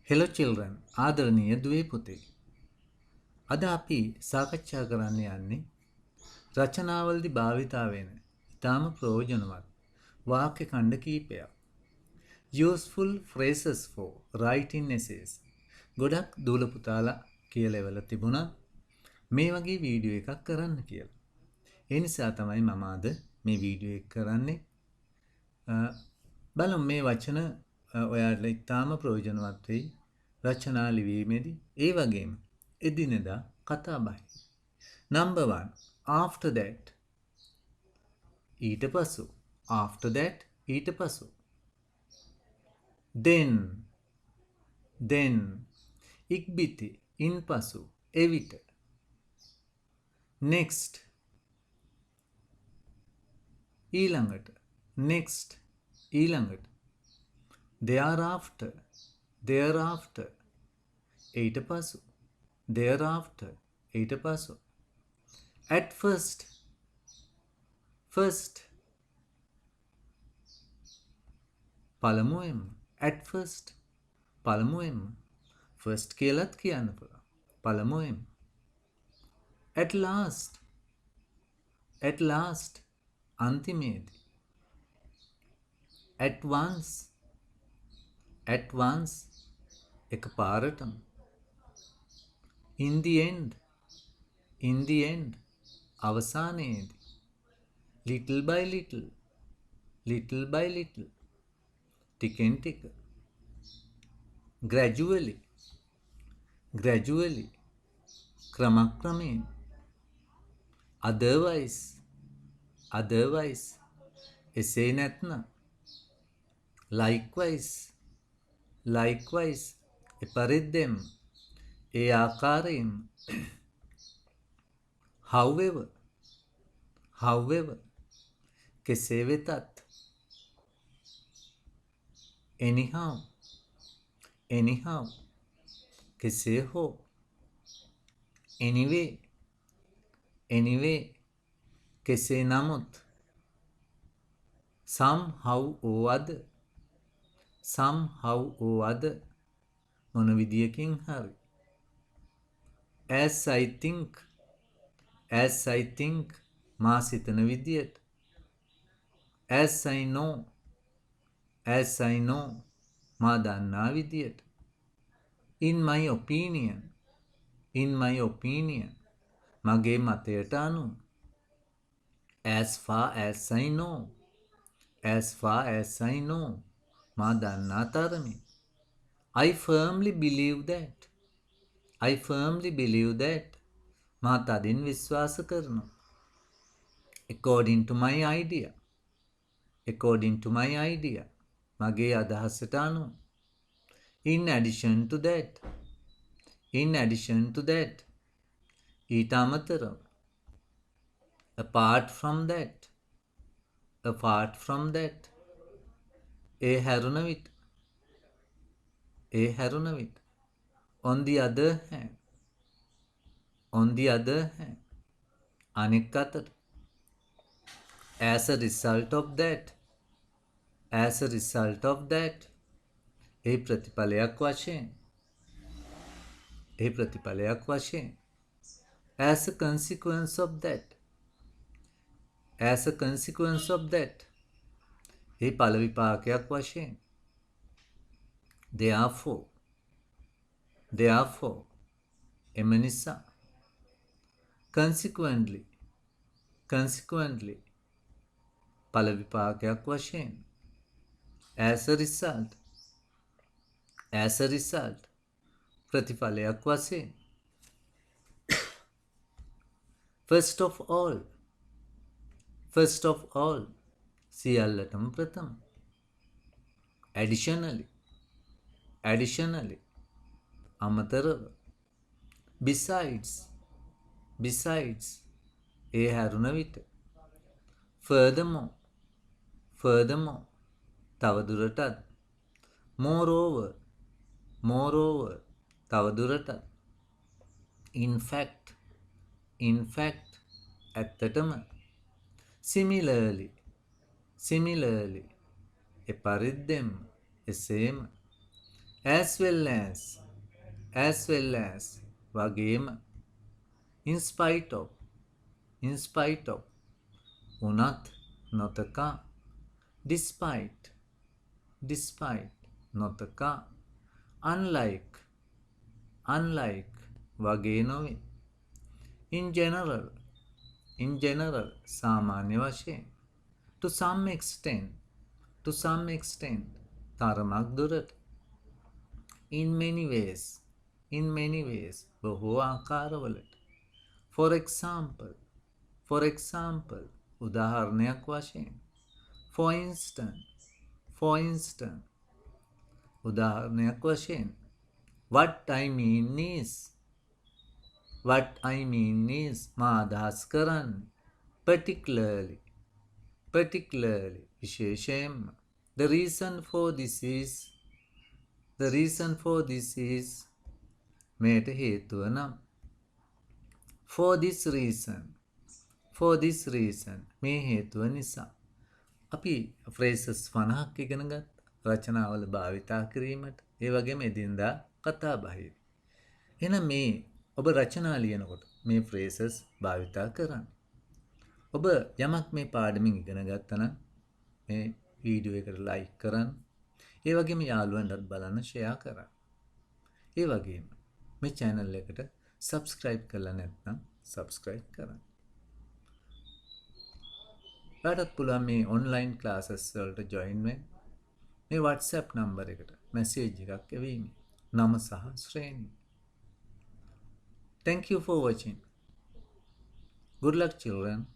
Hello children, ආදරණීය දුවේ පුතේ. අද අපි සාකච්ඡා කරන්න යන්නේ රචනාවලදී භාවිතා වෙන ඉතාම ප්‍රයෝජනවත් වාක්‍ය ඛණ්ඩ කීපයක්. Useful phrases for writing essays. ගොඩක් දූල පුතාලා කියලා එවලා තිබුණා මේ වගේ වීඩියෝ එකක් කරන්න කියලා. ඒ නිසා තමයි මම අද මේ වීඩියෝ එක කරන්නේ. බලමු මේ වචන ඔයාලට ඉතාම ප්‍රයෝජනවත් වෙයි. රචනා ලිවීමේදී ඒ වගේම එදිනෙදා කතා බහයි. Number 1 after that ඊට පසු after that ඊට පසු then ඉක්බිති ඉන්පසු එවිට next ඊළඟට next ඊළඟට thereafter ඊට පසු thereafter ඊට පසු at first පළමුවෙන්ම at first පළමුවෙන්ම first කියලත් කියන්න පුළුවන් පළමුවෙන්ම at last අන්තිමේදී at once එකපාරටම in the end අවසානයේදී little by little ටිකෙන් ටික gradually ක්‍රමක්‍රමයෙන් otherwise එසේ නැත්නම් likewise එපරිද්දෙන් ඒ ආකාරයෙන් however කෙසේ වෙතත් anyhow කෙසේ හෝ anyway කෙසේ නමුත් somehow or other මොන විදියකින් හරි as I think මා සිතන විදියට as I know මා දන්නා විදියට in my opinion මගේ මතයට අනුව as far as I know මා දන්නා තරමින් I firmly believe that මා තදින් විශ්වාස කරනවා according to my idea මගේ අදහසට අනුව in addition to that ඊට අමතරව apart from that ඒ හැරුණ විට on the other hand අනෙක් අතට as a result of that ඒ ප්‍රතිඵලයක් වශයෙන් as a consequence of that ඒ ඵල විපාකයක් වශයෙන් therefore එම නිසා consequently ඵල විපාකයක් වශයෙන් as a result ප්‍රතිඵලයක් වශයෙන් first of all සියල්ලටම ප්‍රථම additionally අමතරව besides ඒ හැරුණ විට furthermore තවදුරටත් moreover තවදුරටත් in fact ඇත්තටම similarly එපරිද්දෙන්ම එසේම as well as වගේම in spite of උනත් නොතකා despite නොතකා unlike වගේ නොවේ in general සාමාන්‍ය වශයෙන් to some extent තරමක් දුරට in many ways බොහෝ ආකාරවලට for example උදාහරණයක් වශයෙන් for instance උදාහරණයක් වශයෙන් what I mean is මා අදහස් කරන්නේ particularly විශේෂයෙන්ම the reason for this is මේට හේතුව නම් for this reason මේ හේතුව නිසා අපි phrases 50ක් ඉගෙන ගත්තා රචනාවල භාවිතා කිරීමට ඒ වගේම එදිනදා කතා බහේ එහෙනම් මේ ඔබ රචනා ලියනකොට මේ phrases භාවිතා කරන්න ඔබ යමක් මේ පාඩමින් ඉගෙන ගත්තා නම් මේ වීඩියෝ එකට ලයික් කරන්න ඒ වගේම යාළුවන්ටත් බලන්න ෂෙයා කරන්න ඒ වගේම මේ channel එකට subscribe කරලා නැත්නම් subscribe කරන්න ඔයාලට පුළුවන් මේ online classes වලට join වෙන්න මේ WhatsApp number එකට message එකක් එවීම නම සහ ශ්‍රේණිය Thank you for watching. Good luck, children.